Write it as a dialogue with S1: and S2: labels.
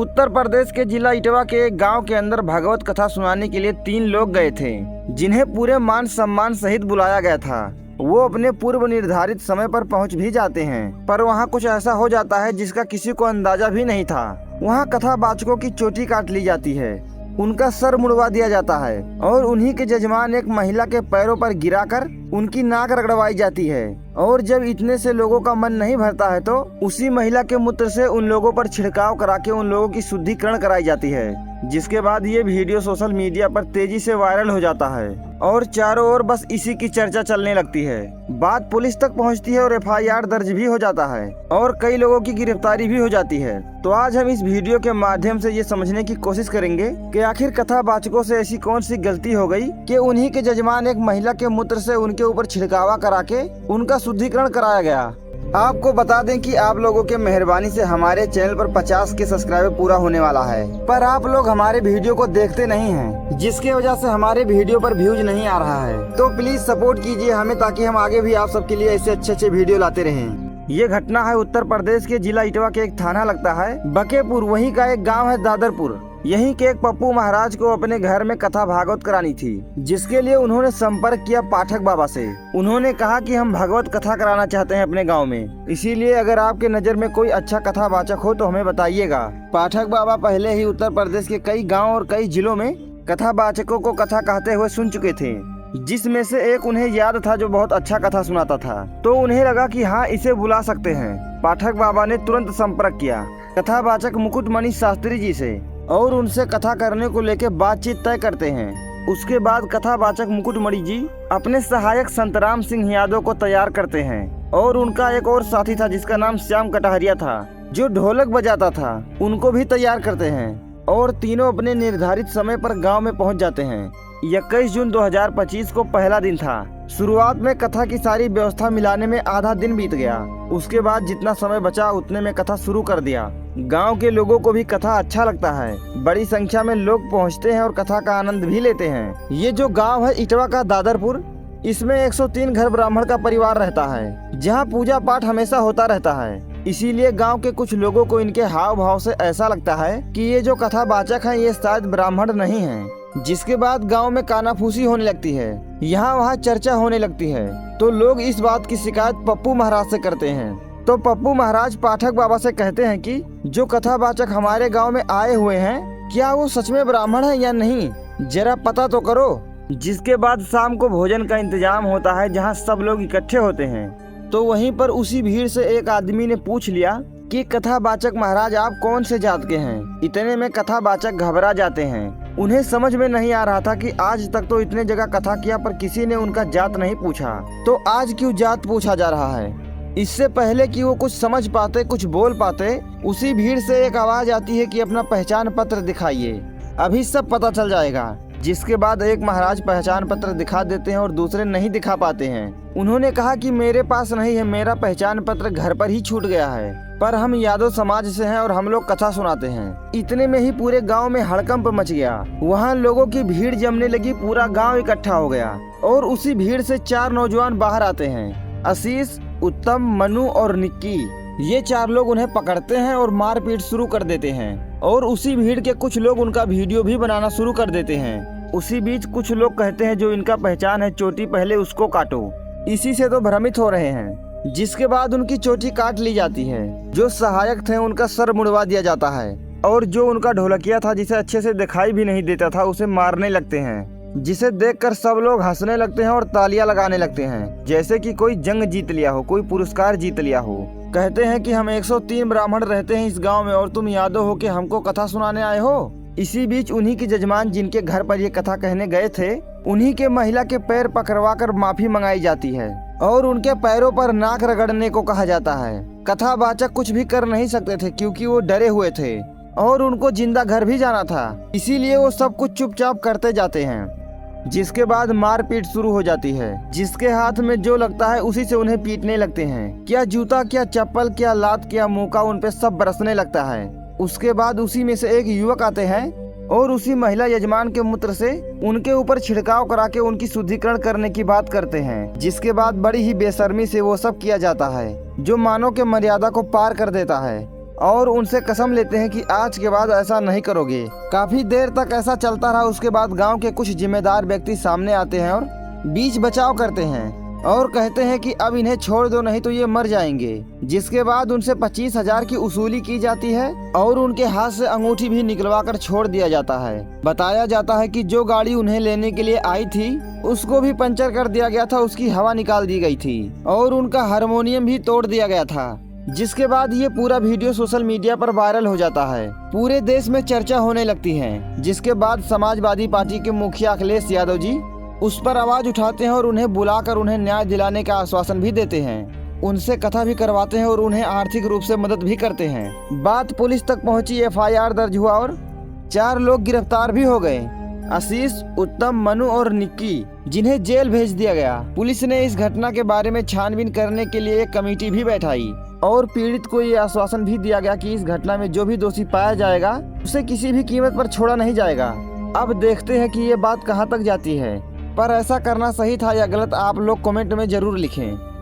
S1: उत्तर प्रदेश के जिला इटवा के एक गांव के अंदर भागवत कथा सुनाने के लिए 3 लोग गए थे, जिन्हें पूरे मान सम्मान सहित बुलाया गया था। वो अपने पूर्व निर्धारित समय पर पहुंच भी जाते हैं, पर वहां कुछ ऐसा हो जाता है जिसका किसी को अंदाजा भी नहीं था। वहां कथावाचकों की चोटी काट ली जाती है, उनका सर मुड़वा दिया जाता है और उन्हीं के जजमान एक महिला के पैरों पर गिराकर उनकी नाक रगड़वाई जाती है। और जब इतने से लोगों का मन नहीं भरता है तो उसी महिला के मूत्र से उन लोगों पर छिड़काव करा के उन लोगों की शुद्धिकरण कराई जाती है। जिसके बाद ये वीडियो सोशल मीडिया पर तेजी से वायरल हो जाता है और चारों ओर बस इसी की चर्चा चलने लगती है। बात पुलिस तक पहुंचती है और FIR दर्ज भी हो जाता है और कई लोगों की गिरफ्तारी भी हो जाती है। तो आज हम इस वीडियो के माध्यम से ये समझने की कोशिश करेंगे कि आखिर कथावाचकों से ऐसी कौन सी गलती हो गई कि उन्हीं के जजमान एक महिला के मूत्र से उनके ऊपर छिड़कावा करा के उनका शुद्धिकरण कराया गया। आपको बता दें कि आप लोगों के मेहरबानी से हमारे चैनल पर 50 के सब्सक्राइबर पूरा होने वाला है, पर आप लोग हमारे वीडियो को देखते नहीं हैं, जिसकी वजह से हमारे वीडियो पर व्यूज नहीं आ रहा है। तो प्लीज सपोर्ट कीजिए हमें, ताकि हम आगे भी आप सबके लिए ऐसे अच्छे वीडियो लाते रहें। ये घटना है उत्तर प्रदेश के जिला इटवा के एक थाना लगता है बकेपुर, वहीं का एक गाँव है दादरपुर। यहीं के एक पप्पू महाराज को अपने घर में कथा भागवत करानी थी, जिसके लिए उन्होंने संपर्क किया पाठक बाबा से। उन्होंने कहा कि हम भागवत कथा कराना चाहते हैं अपने गांव में, इसीलिए अगर आपके नज़र में कोई अच्छा कथावाचक हो तो हमें बताइएगा। पाठक बाबा पहले ही उत्तर प्रदेश के कई गाँव और कई जिलों में कथावाचकों को कथा कहते हुए सुन चुके थे, जिसमें से एक उन्हें याद था जो बहुत अच्छा कथा सुनाता था। तो उन्हें लगा कि हाँ, इसे बुला सकते हैं। पाठक बाबा ने तुरंत संपर्क किया कथावाचक मुकुटमणि शास्त्री जी से और उनसे कथा करने को लेकर बातचीत तय करते हैं। उसके बाद कथावाचक मुकुटमणि जी अपने सहायक संतराम सिंह यादव को तैयार करते हैं और उनका एक और साथी था जिसका नाम श्याम कटहरिया था, जो ढोलक बजाता था, उनको भी तैयार करते हैं और तीनों अपने निर्धारित समय पर गांव में पहुंच जाते हैं। 21 जून 2025 को पहला दिन था। शुरुआत में कथा की सारी व्यवस्था मिलाने में आधा दिन बीत गया। उसके बाद जितना समय बचा उतने में कथा शुरू कर दिया। गांव के लोगों को भी कथा अच्छा लगता है, बड़ी संख्या में लोग पहुंचते हैं और कथा का आनंद भी लेते हैं। ये जो गांव है इटवा का दादरपुर, इसमें 103 घर ब्राह्मण का परिवार रहता है, जहां पूजा पाठ हमेशा होता रहता है। इसीलिए गांव के कुछ लोगों को इनके हाव भाव से ऐसा लगता है कि ये जो कथावाचक हैं ये शायद ब्राह्मण नहीं हैं। जिसके बाद गांव में कानाफूसी होने लगती है, यहाँ वहाँ चर्चा होने लगती है। तो लोग इस बात की शिकायत पप्पू महाराज से करते हैं। तो पप्पू महाराज पाठक बाबा से कहते हैं कि जो कथावाचक हमारे गांव में आए हुए हैं, क्या वो सच में ब्राह्मण है या नहीं, जरा पता तो करो। जिसके बाद शाम को भोजन का इंतजाम होता है, जहाँ सब लोग इकट्ठे होते हैं। तो वहीं पर उसी भीड़ से एक आदमी ने पूछ लिया कि कथावाचक महाराज आप कौन से जात के हैं। इतने में कथावाचक घबरा जाते हैं। उन्हें समझ में नहीं आ रहा था कि आज तक तो इतने जगह कथा किया पर किसी ने उनका जात नहीं पूछा, तो आज क्यों जात पूछा जा रहा है। इससे पहले कि वो कुछ समझ पाते, कुछ बोल पाते, उसी भीड़ से एक आवाज आती है कि अपना पहचान पत्र दिखाइए, अभी सब पता चल जाएगा। जिसके बाद एक महाराज पहचान पत्र दिखा देते हैं और दूसरे नहीं दिखा पाते हैं। उन्होंने कहा कि मेरे पास नहीं है, मेरा पहचान पत्र घर पर ही छूट गया है, पर हम यादव समाज से हैं और हम लोग कथा सुनाते हैं। इतने में ही पूरे गांव में हड़कंप मच गया। वहां लोगों की भीड़ जमने लगी, पूरा गांव इकट्ठा हो गया और उसी भीड़ से 4 नौजवान बाहर आते हैं, आशीष, उत्तम, मनु और निक्की। ये 4 लोग उन्हें पकड़ते हैं और मारपीट शुरू कर देते हैं और उसी भीड़ के कुछ लोग उनका वीडियो भी बनाना शुरू कर देते हैं। उसी बीच कुछ लोग कहते हैं जो इनका पहचान है चोटी पहले उसको काटो, इसी से तो भ्रमित हो रहे हैं। जिसके बाद उनकी चोटी काट ली जाती है। जो सहायक थे उनका सर मुड़वा दिया जाता है और जो उनका ढोलकिया था, जिसे अच्छे से दिखाई भी नहीं देता था, उसे मारने लगते हैं, जिसे देखकर सब लोग हंसने लगते हैं और तालियां लगाने लगते हैं, जैसे कि कोई जंग जीत लिया हो, कोई पुरस्कार जीत लिया हो। कहते हैं कि हम 103 ब्राह्मण रहते हैं इस गाँव में और तुम यादव हो के हमको कथा सुनाने आए हो। इसी बीच उन्हीं के जजमान जिनके घर पर ये कथा कहने गए थे, उन्हीं के महिला के पैर पकड़वाकर माफी मंगाई जाती है और उनके पैरों पर नाक रगड़ने को कहा जाता है। कथावाचक कुछ भी कर नहीं सकते थे क्योंकि वो डरे हुए थे और उनको जिंदा घर भी जाना था, इसीलिए वो सब कुछ चुपचाप करते जाते हैं। जिसके बाद मारपीट शुरू हो जाती है। जिसके हाथ में जो लगता है उसी से उन्हें पीटने लगते हैं। क्या जूता, क्या चप्पल, क्या लात, क्या मुका, उन पे सब बरसने लगता है। उसके बाद उसी में से एक युवक आते हैं और उसी महिला यजमान के मूत्र से उनके ऊपर छिड़काव करा के उनकी शुद्धिकरण करने की बात करते हैं। जिसके बाद बड़ी ही बेशर्मी से वो सब किया जाता है, जो मानव के मर्यादा को पार कर देता है। और उनसे कसम लेते हैं कि आज के बाद ऐसा नहीं करोगे। काफी देर तक ऐसा चलता रहा। उसके बाद गांव के कुछ जिम्मेदार व्यक्ति सामने आते हैं और बीच बचाव करते हैं और कहते हैं कि अब इन्हें छोड़ दो, नहीं तो ये मर जाएंगे। जिसके बाद उनसे 25,000 की वसूली की जाती है और उनके हाथ से अंगूठी भी निकलवा कर छोड़ दिया जाता है। बताया जाता है कि जो गाड़ी उन्हें लेने के लिए आई थी उसको भी पंचर कर दिया गया था, उसकी हवा निकाल दी गई थी और उनका हारमोनियम भी तोड़ दिया गया था। जिसके बाद ये पूरा वीडियो सोशल मीडिया पर वायरल हो जाता है। पूरे देश में चर्चा होने लगती है। जिसके बाद समाजवादी पार्टी के मुखिया अखिलेश यादव जी उस पर आवाज उठाते हैं और उन्हें बुलाकर उन्हें न्याय दिलाने का आश्वासन भी देते हैं। उनसे कथा भी करवाते हैं और उन्हें आर्थिक रूप से मदद भी करते हैं। बात पुलिस तक पहुंची, FIR दर्ज हुआ और 4 लोग गिरफ्तार भी हो गए, आशीष, उत्तम, मनु और निक्की, जिन्हें जेल भेज दिया गया। पुलिस ने इस घटना के बारे में छानबीन करने के लिए एक कमेटी भी बैठाई और पीड़ित को ये आश्वासन भी दिया गया कि इस घटना में जो भी दोषी पाया जाएगा उसे किसी भी कीमत पर छोड़ा नहीं जाएगा। अब देखते हैं कि ये बात कहां तक जाती है, पर ऐसा करना सही था या गलत, आप लोग कमेंट में जरूर लिखें।